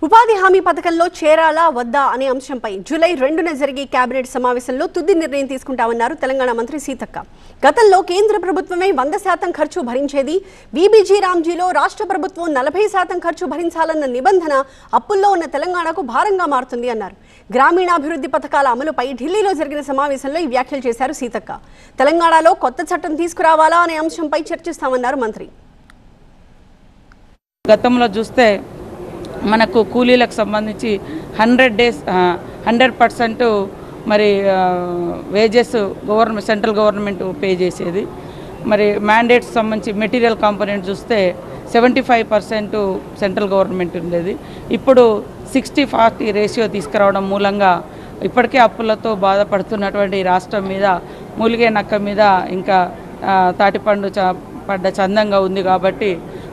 ఉపాధి హామీ పథకంలో చేరాలా వద్దా అనే అంశంపై జూలై 2న జరిగే కేబినెట్ సమావేశంలో తుది నిర్ణయం తీసుకుంటామన్నారు తెలంగాణ మంత్రి సీతక్క. గతంలో కేంద్ర ప్రభుత్వమే 100% ఖర్చు భరించేది. బీబీజీ రామ్జీలో రాష్ట్ర ప్రభుత్వం 40% ఖర్చు భరించాలన్న నిబంధన అప్పుల్లో ఉన్న తెలంగాణకు భారంగా మారుతుంది అన్నారు. గ్రామీణాభివృద్ధి పథకాల అమలుపై ఢిల్లీలో జరిగిన సమావేశంలో ఈ వ్యాఖ్యలు చేశారు సీతక్క. తెలంగాణలో కొత్త చట్టం తీసుకురావాలా అనే అంశంపై చర్చిస్తామన్నారు మంత్రి. గతంలో చూస్తే మనకు కూలీలకు సంబంధించి 100 days 100% మరి వేజెస్ సెంట్రల్ గవర్నమెంట్ పే చేసేది. మరి మ్యాండేట్స్ సంబంధించి మెటీరియల్ కాంపోనెంట్ చూస్తే 75% సెంట్రల్ గవర్నమెంట్ ఉండేది. ఇప్పుడు 60-40 రేషియో తీసుకురావడం మూలంగా ఇప్పటికే అప్పులతో బాధపడుతున్నటువంటి రాష్ట్రం మీద మూలిగే నక్క మీద ఇంకా తాటిపండు పడ్డ చందంగా ఉంది. కాబట్టి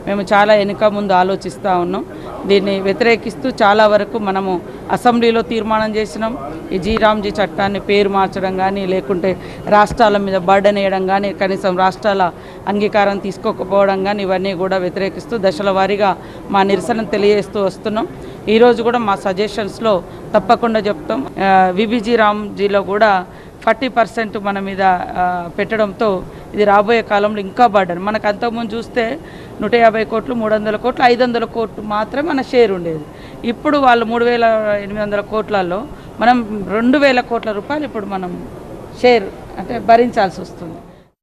మేము చాలా వెనుక ముందు ఆలోచిస్తూ ఉన్నాం. దీన్ని వ్యతిరేకిస్తూ చాలా వరకు మనము అసెంబ్లీలో తీర్మానం చేసినాం. ఈ జీరామ్జీ చట్టాన్ని పేరు మార్చడం కానీ, లేకుంటే రాష్ట్రాల మీద బర్డెన్ వేయడం కానీ, కనీసం రాష్ట్రాల అంగీకారం తీసుకోకపోవడం కానీ, ఇవన్నీ కూడా వ్యతిరేకిస్తూ దశల వారీగా మా నిరసన తెలియజేస్తూ వస్తున్నాం. ఈరోజు కూడా మా సజెషన్స్లో తప్పకుండా చెప్తాం. బీబీజీ రామ్జీలో కూడా 40% మన మీద పెట్టడంతో ఇది రాబోయే కాలంలో ఇంకా బర్డెన్. మనకు అంతకుముందు చూస్తే 150 కోట్లు, 300 కోట్లు, 500 కోట్లు మాత్రమే మన షేర్ ఉండేది. ఇప్పుడు వాళ్ళు 3,800 కోట్లలో మనం 2,000 కోట్ల రూపాయలు ఇప్పుడు మనం షేర్ అంటే భరించాల్సి వస్తుంది.